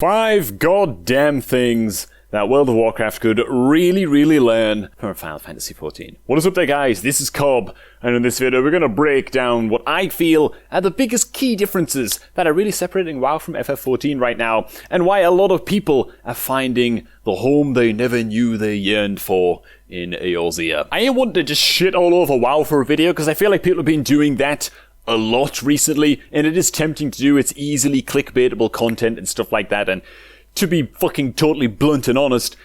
5 goddamn things that World of Warcraft could really learn from Final Fantasy XIV. What is up there, guys? This is Cobb, and in this video we're going to break down what I feel are the biggest key differences that are really separating WoW from FF14 right now, and why a lot of people are finding the home they never knew they yearned for in Eorzea. I ain't wanting to just shit all over WoW for a video, because I feel like people have been doing that a lot recently, and it is tempting to do. It's easily clickbaitable content and stuff like that, and to be fucking totally blunt and honest,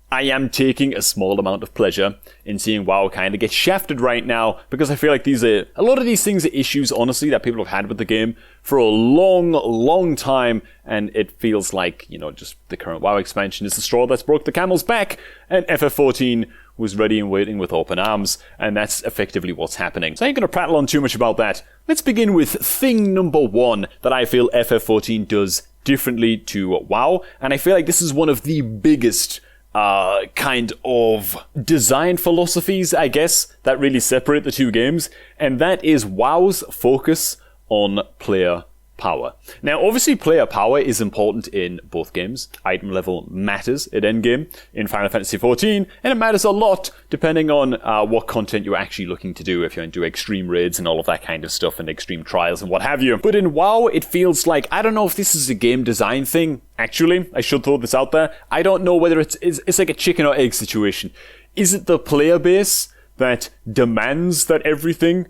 I am taking a small amount of pleasure in seeing WoW kind of get shafted right now, because I feel like a lot of these things are issues, honestly, that people have had with the game for a long time, and it feels like, just the current WoW expansion is the straw that's broke the camel's back, and FF14 was ready and waiting with open arms, and that's effectively what's happening. So I ain't gonna prattle on too much about that. Let's begin with thing number 1 that I feel FF14 does differently to WoW, and I feel like this is one of the biggest kind of design philosophies, I guess, that really separate the two games, and that is WoW's focus on player power. Now, obviously, player power is important in both games. Item level matters at endgame in Final Fantasy XIV, and it matters a lot depending on what content you're actually looking to do, if you're into extreme raids and all of that kind of stuff, and extreme trials and what have you. But in WoW, it feels like, I don't know if this is a game design thing. Actually, I should throw this out there. I don't know whether it's like a chicken or egg situation. Is it the player base that demands that everything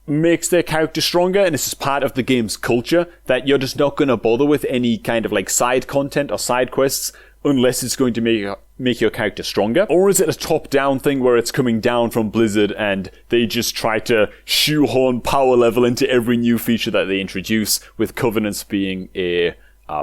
makes their character stronger, and this is part of the game's culture, that you're just not going to bother with any kind of like side content or side quests unless it's going to make your character stronger? Or is it a top-down thing where it's coming down from Blizzard and they just try to shoehorn power level into every new feature that they introduce, with Covenants being a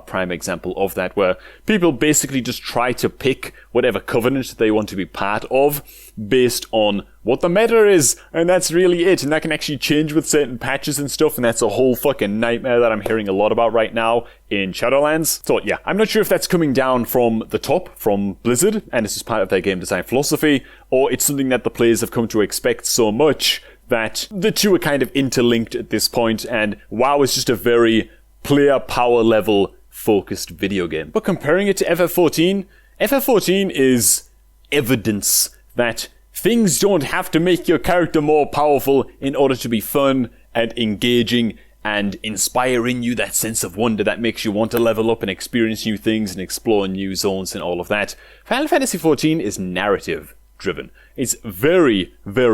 prime example of that, where people basically just try to pick whatever covenant they want to be part of based on what the meta is, and that's really it, and that can actually change with certain patches and stuff, and that's a whole fucking nightmare that I'm hearing a lot about right now in Shadowlands. So yeah, I'm not sure if that's coming down from the top, from Blizzard, and this is part of their game design philosophy, or it's something that the players have come to expect so much that the two are kind of interlinked at this point, and WoW is just a very player power level focused video game. But comparing it to FF14, FF14 is evidence that things don't have to make your character more powerful in order to be fun and engaging and inspire in you that sense of wonder that makes you want to level up and experience new things and explore new zones and all of that. Final Fantasy XIV is narrative driven. It's very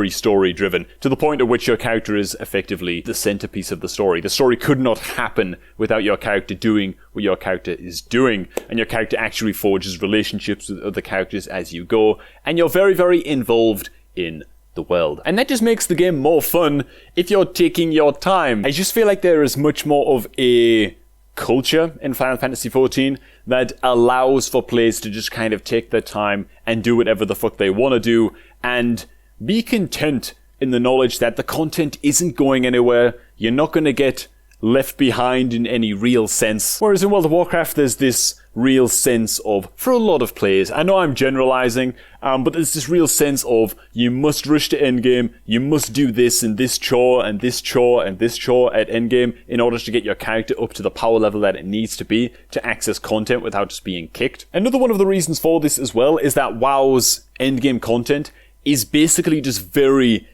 story driven, to the point at which your character is effectively the centerpiece of the story. The story could not happen without your character doing what your character is doing, and your character actually forges relationships with other characters as you go, and you're very involved in the world. And that just makes the game more fun if you're taking your time. I just feel like there is much more of a culture in Final Fantasy XIV that allows for players to just kind of take their time and do whatever the fuck they want to do, and be content in the knowledge that the content isn't going anywhere. You're not going to get left behind in any real sense. Whereas in World of Warcraft, there's this real sense of, for a lot of players, I know I'm generalizing, but there's this real sense of, you must rush to endgame, you must do this and this chore and this chore and this chore at endgame in order to get your character up to the power level that it needs to be to access content without just being kicked. Another one of the reasons for this as well is that WoW's endgame content is basically just very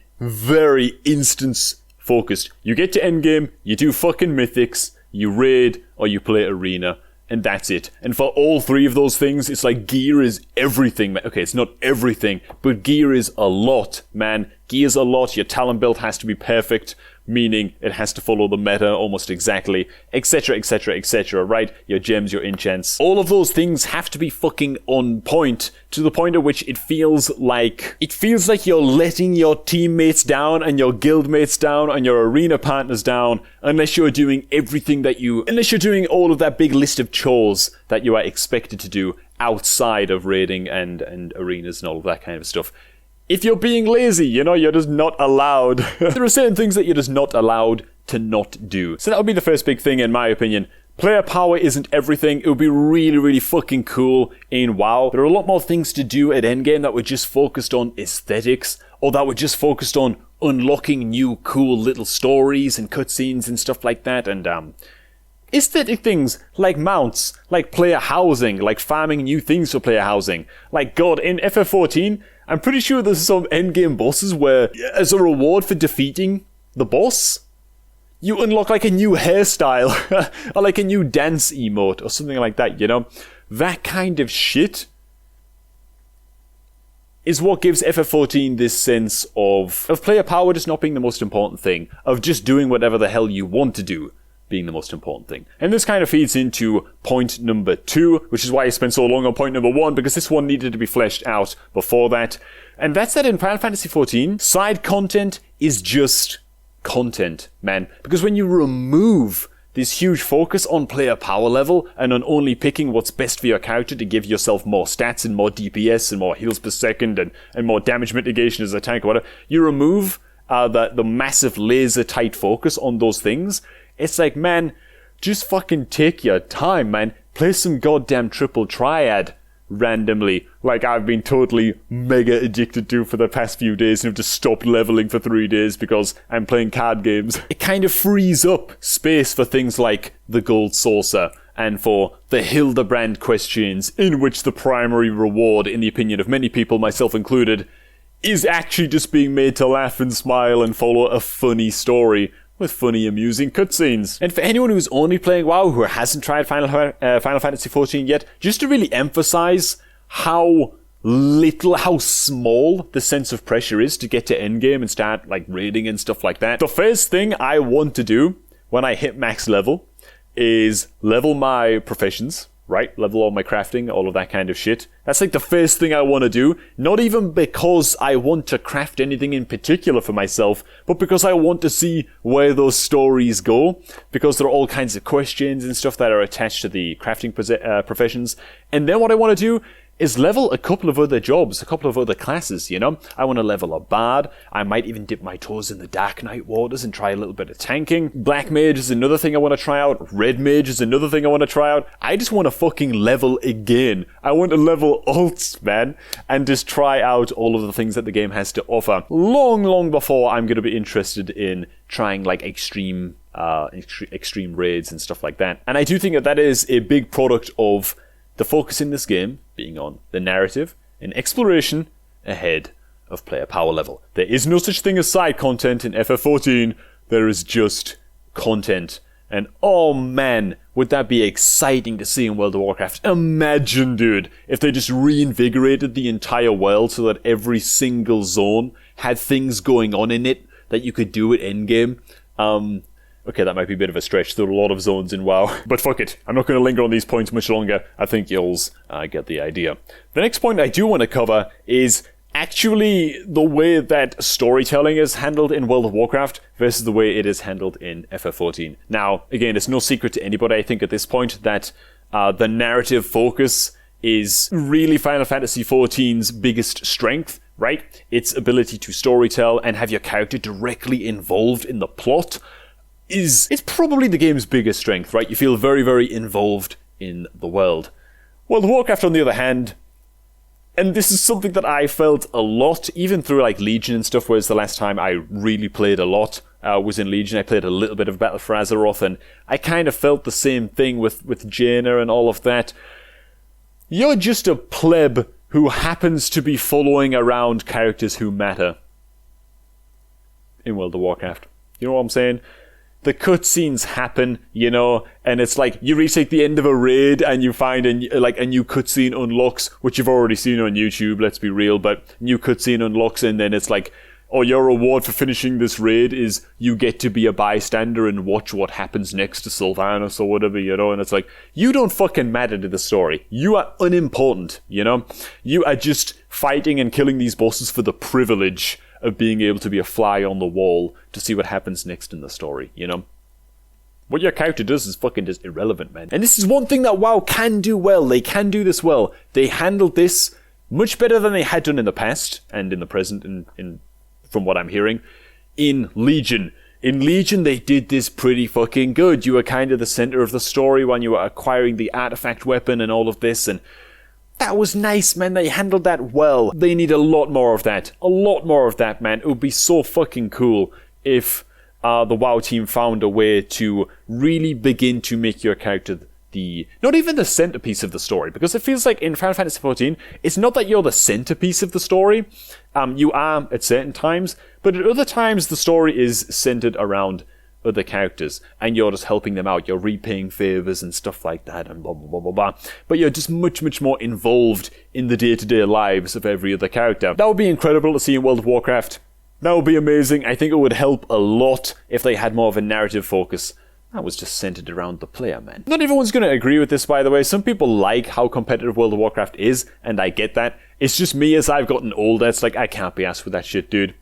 instance focused. You get to endgame, you do fucking mythics, you raid, or you play arena, and that's it. And for all three of those things, it's like gear is everything. Okay, it's not everything, but gear is a lot, man. Gear's a lot. Your talent build has to be perfect, meaning it has to follow the meta almost exactly, etc, right? Your gems, your enchants. All of those things have to be fucking on point, to the point at which it feels like you're letting your teammates down and your guildmates down and your arena partners down unless you're doing all of that big list of chores that you are expected to do outside of raiding and arenas and all of that kind of stuff. If you're being lazy, you're just not allowed. There are certain things that you're just not allowed to not do. So that would be the first big thing, in my opinion. Player power isn't everything. It would be really fucking cool in WoW. There are a lot more things to do at endgame that were just focused on aesthetics, or that were just focused on unlocking new cool little stories and cutscenes and stuff like that, and aesthetic things like mounts, like player housing, like farming new things for player housing. Like, God, in FF14, I'm pretty sure there's some endgame bosses where, as a reward for defeating the boss, you unlock like a new hairstyle, or like a new dance emote, or something like that, you know? That kind of shit is what gives FF14 this sense of player power just not being the most important thing, of just doing whatever the hell you want to do being the most important thing. And this kind of feeds into point number 2, which is why I spent so long on point number 1, because this one needed to be fleshed out before that. And that's that in Final Fantasy XIV, side content is just content, man. Because when you remove this huge focus on player power level and on only picking what's best for your character to give yourself more stats and more DPS and more heals per second and more damage mitigation as a tank or whatever, you remove the massive laser tight focus on those things. It's like, man, just fucking take your time, man. Play some goddamn triple triad randomly, like I've been totally mega addicted to for the past few days and have just stopped leveling for 3 days because I'm playing card games. It kind of frees up space for things like the Gold Saucer and for the Hildebrand questions, in which the primary reward, in the opinion of many people, myself included, is actually just being made to laugh and smile and follow a funny story with funny, amusing cutscenes. And for anyone who's only playing WoW, who hasn't tried Final Fantasy XIV yet, just to really emphasize how small the sense of pressure is to get to endgame and start, like, raiding and stuff like that. The first thing I want to do when I hit max level is level my professions, right? Level all my crafting, all of that kind of shit. That's like the first thing I want to do. Not even because I want to craft anything in particular for myself, but because I want to see where those stories go. Because there are all kinds of questions and stuff that are attached to the crafting professions. And then what I want to do is level a couple of other jobs, a couple of other classes, you know? I want to level a bard. I might even dip my toes in the Dark Knight waters and try a little bit of tanking. Black mage is another thing I want to try out. Red mage is another thing I want to try out. I just want to fucking level again. I want to level alts, man, and just try out all of the things that the game has to offer. Long before I'm going to be interested in trying, like, extreme raids and stuff like that. And I do think that is a big product of the focus in this game being on the narrative and exploration ahead of player power level. There is no such thing as side content in FF14. There is just content. And oh man, would that be exciting to see in World of Warcraft. Imagine, dude, if they just reinvigorated the entire world so that every single zone had things going on in it that you could do at endgame. Okay, that might be a bit of a stretch. There are a lot of zones in WoW. But fuck it. I'm not going to linger on these points much longer. I think you'll get the idea. The next point I do want to cover is actually the way that storytelling is handled in World of Warcraft versus the way it is handled in FF14. Now, again, it's no secret to anybody, I think, at this point, that the narrative focus is really Final Fantasy XIV's biggest strength, right? Its ability to storytell and have your character directly involved in the plot. It's probably the game's biggest strength, right? You feel very, very involved in the world. World of Warcraft, on the other hand, and this is something that I felt a lot, even through like Legion and stuff, whereas the last time I really played a lot was in Legion. I played a little bit of Battle for Azeroth, and I kind of felt the same thing with Jaina and all of that. You're just a pleb who happens to be following around characters who matter in World of Warcraft. You know what I'm saying? The cutscenes happen, you know, and it's like you reach like the end of a raid and you find a new cutscene unlocks, which you've already seen on YouTube, let's be real, but new cutscene unlocks, and then it's like, oh, your reward for finishing this raid is you get to be a bystander and watch what happens next to Sylvanas or whatever, you know, and it's like, you don't fucking matter to the story. You are unimportant, you know? You are just fighting and killing these bosses for the privilege of being able to be a fly on the wall to see what happens next in the story, you know? What your character does is fucking just irrelevant, man. And this is one thing that WoW can do well. They can do this well. They handled this much better than they had done in the past, and in the present, in from what I'm hearing, in Legion. In Legion, they did this pretty fucking good. You were kind of the center of the story when you were acquiring the artifact weapon and all of this, and that was nice, man. They handled that well. They need a lot more of that. A lot more of that, man. It would be so fucking cool if the WoW team found a way to really begin to make your character not even the centerpiece of the story, because it feels like in Final Fantasy XIV, it's not that you're the centerpiece of the story. You are at certain times, but at other times the story is centered around other characters, and you're just helping them out. You're repaying favors and stuff like that, and blah, blah, blah, blah, blah. But you're just much, much more involved in the day-to-day lives of every other character. That would be incredible to see in World of Warcraft. That would be amazing. I think it would help a lot if they had more of a narrative focus that was just centered around the player, man. Not everyone's going to agree with this, by the way. Some people like how competitive World of Warcraft is, and I get that. It's just me as I've gotten older. It's like, I can't be asked for that shit, dude.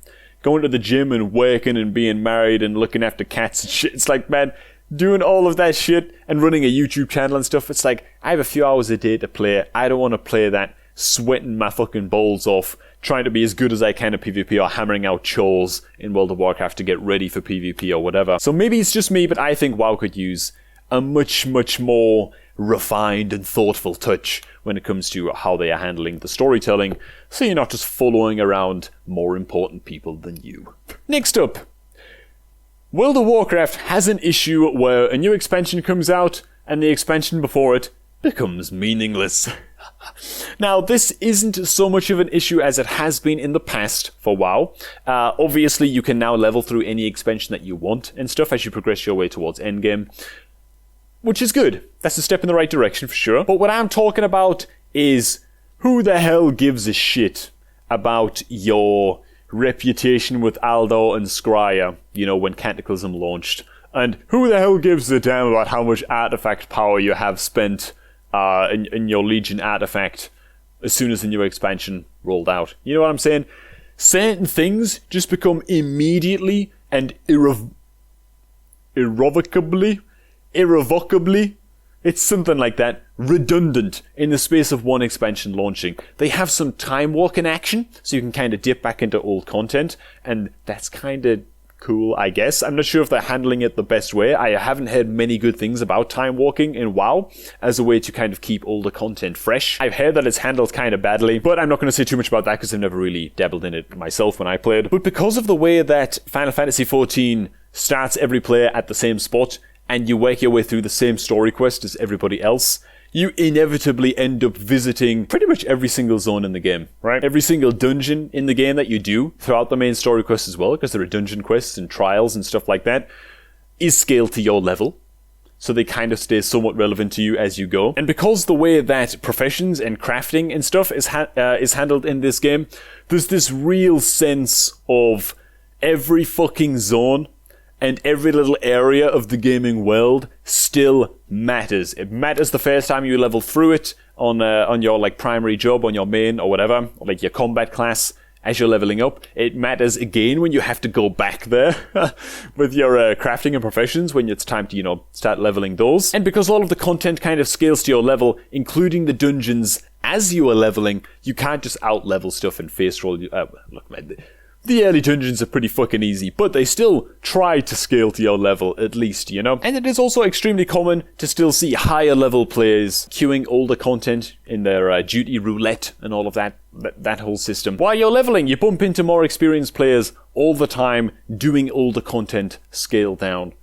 Going to the gym and working and being married and looking after cats and shit. It's like, man, doing all of that shit and running a YouTube channel and stuff. It's like, I have a few hours a day to play. I don't want to play that sweating my fucking balls off, trying to be as good as I can at PvP or hammering out chores in World of Warcraft to get ready for PvP or whatever. So maybe it's just me, but I think WoW could use a much, much more refined and thoughtful touch when it comes to how they are handling the storytelling, so you're not just following around more important people than you. Next up, World of Warcraft has an issue where a new expansion comes out and the expansion before it becomes meaningless. Now, this isn't so much of an issue as it has been in the past for WoW. Obviously, you can now level through any expansion that you want and stuff as you progress your way towards endgame, which is good. That's a step in the right direction for sure. But what I'm talking about is, who the hell gives a shit about your reputation with Aldor and Scryer, you know, when Cataclysm launched? And who the hell gives a damn about how much artifact power you have spent in your Legion artifact as soon as the new expansion rolled out? You know what I'm saying? Certain things just become immediately and irrevocably, it's something like that, redundant in the space of one expansion launching. They have some time walk in action, so you can kind of dip back into old content, and that's kind of cool, I guess. I'm not sure if they're handling it the best way. I haven't heard many good things about time walking in WoW as a way to kind of keep older content fresh. I've heard that it's handled kind of badly, but I'm not going to say too much about that because I've never really dabbled in it myself when I played. But because of the way that Final Fantasy XIV starts every player at the same spot, and you work your way through the same story quest as everybody else, you inevitably end up visiting pretty much every single zone in the game, right? Every single dungeon in the game that you do throughout the main story quest as well, because there are dungeon quests and trials and stuff like that, is scaled to your level. So they kind of stay somewhat relevant to you as you go. And because the way that professions and crafting and stuff is handled in this game, there's this real sense of every fucking zone and every little area of the gaming world still matters. It matters the first time you level through it on your like primary job, on your main or whatever, or like your combat class as you're leveling up. It matters again when you have to go back there with your crafting and professions when it's time to, you know, start leveling those. And because all of the content kind of scales to your level, including the dungeons as you are leveling, you can't just out-level stuff and face roll. Look, man, the early dungeons are pretty fucking easy, but they still try to scale to your level, at least, you know? And it is also extremely common to still see higher level players queuing older content in their duty roulette and all of that whole system. While you're leveling, you bump into more experienced players all the time doing older content scaled down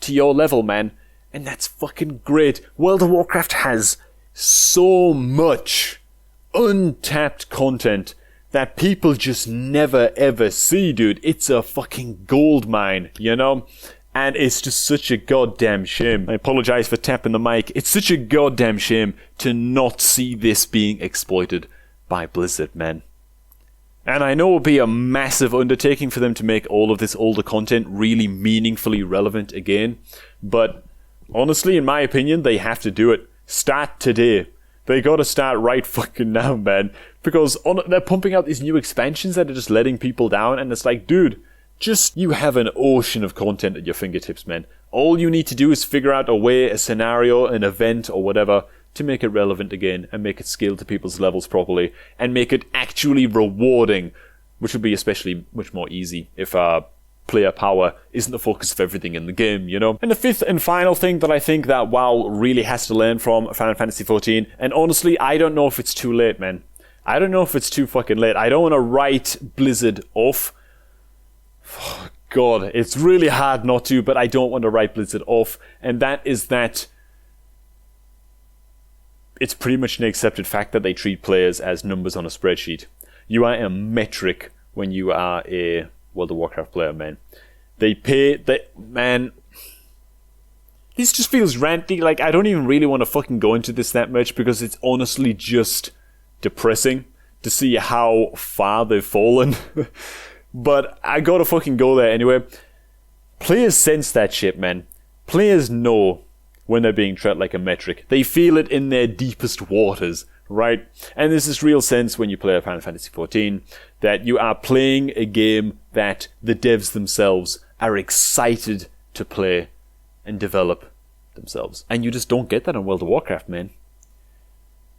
to your level, man. And that's fucking great. World of Warcraft has so much untapped content that people just never ever see, dude. It's a fucking gold mine, you know? And it's just such a goddamn shame. I apologize for tapping the mic. It's such a goddamn shame to not see this being exploited by Blizzard, man. And I know it would be a massive undertaking for them to make all of this older content really meaningfully relevant again. But honestly, in my opinion, they have to do it. Start today. They gotta start right fucking now, man. Because they're pumping out these new expansions that are just letting people down, and it's like, dude, you have an ocean of content at your fingertips, man. All you need to do is figure out a way, a scenario, an event, or whatever, to make it relevant again, and make it scale to people's levels properly, and make it actually rewarding, which would be especially much more easy if player power isn't the focus of everything in the game, you know? And the fifth and final thing that I think that WoW really has to learn from Final Fantasy XIV, and honestly, I don't know if it's too late, man. I don't know if it's too fucking late. I don't want to write Blizzard off. Oh, god, it's really hard not to, but I don't want to write Blizzard off, and that is that it's pretty much an accepted fact that they treat players as numbers on a spreadsheet. You are a metric when you are a World of Warcraft player, man. Man, this just feels ranty. Like, I don't even really want to fucking go into this that much because it's honestly just depressing to see how far they've fallen. But I gotta fucking go there anyway. Players sense that shit, man. Players know when they're being treated like a metric. They feel it in their deepest waters, right? And there's this real sense when you play Final Fantasy XIV that you are playing a game that the devs themselves are excited to play and develop themselves. And you just don't get that on World of Warcraft, man.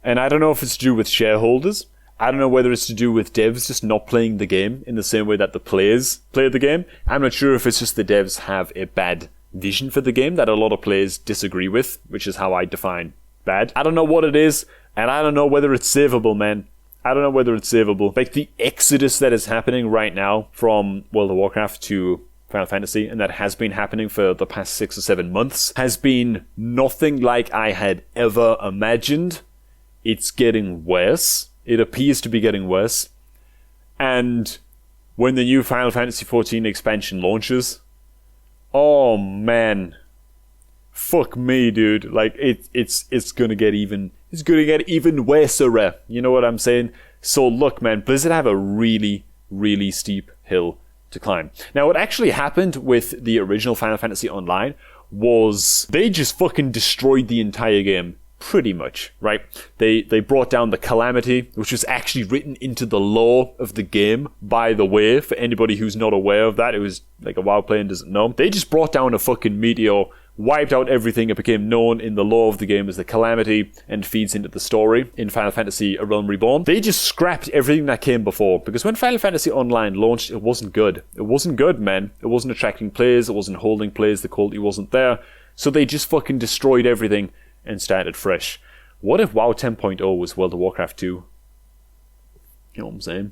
And I don't know if it's to do with shareholders. I don't know whether it's to do with devs just not playing the game in the same way that the players play the game. I'm not sure if it's just the devs have a bad vision for the game that a lot of players disagree with, which is how I define bad. I don't know what it is, and I don't know whether it's savable, man. I don't know whether it's savable. Like, the exodus that is happening right now from World of Warcraft to Final Fantasy, and that has been happening for the past 6 or 7 months, has been nothing like I had ever imagined. It's getting worse. It appears to be getting worse. And when the new Final Fantasy XIV expansion launches, oh man, fuck me, dude. Like, it's gonna get even worser. You know what I'm saying? So look, man, Blizzard have a really, really steep hill to climb. Now, what actually happened with the original Final Fantasy Online was they just fucking destroyed the entire game. Pretty much, right? They brought down the Calamity, which was actually written into the lore of the game, by the way, for anybody who's not aware of that. It was like a WoW player and doesn't know. They just brought down a fucking meteor, wiped out everything. It became known in the lore of the game as the Calamity and feeds into the story in Final Fantasy A Realm Reborn. They just scrapped everything that came before, because when Final Fantasy Online launched, it wasn't good. It wasn't good, man. It wasn't attracting players. It wasn't holding players. The quality wasn't there. So they just fucking destroyed everything and started fresh. What if WoW 10.0 was World of Warcraft 2? You know what I'm saying?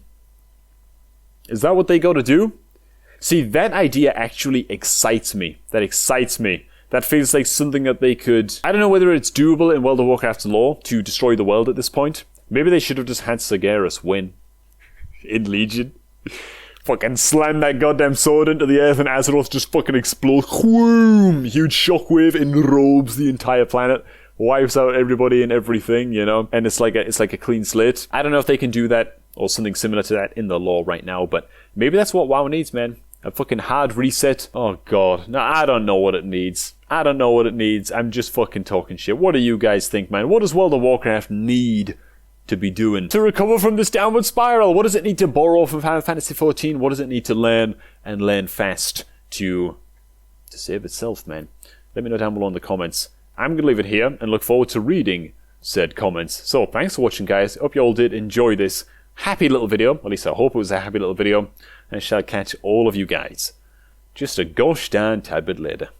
Is that what they gotta do? See, that idea actually excites me. That excites me. That feels like something that they could... I don't know whether it's doable in World of Warcraft's lore to destroy the world at this point. Maybe they should have just had Sargeras win in Legion. Fucking slam that goddamn sword into the earth and Azeroth just fucking explodes. Whoom! Huge shockwave enrobes the entire planet. Wipes out everybody and everything, you know? And it's like a clean slate. I don't know if they can do that or something similar to that in the lore right now, but maybe that's what WoW needs, man. A fucking hard reset. Oh god. No, I don't know what it needs. I don't know what it needs. I'm just fucking talking shit. What do you guys think, man? What does World of Warcraft need to be doing to recover from this downward spiral? What does it need to borrow from Final Fantasy XIV? What does it need to learn, and learn fast to save itself, man? Let me know down below in the comments. I'm going to leave it here and look forward to reading said comments. So thanks for watching, guys. Hope you all did enjoy this happy little video. At least I hope it was a happy little video. And I shall catch all of you guys just a gosh darn tad bit later.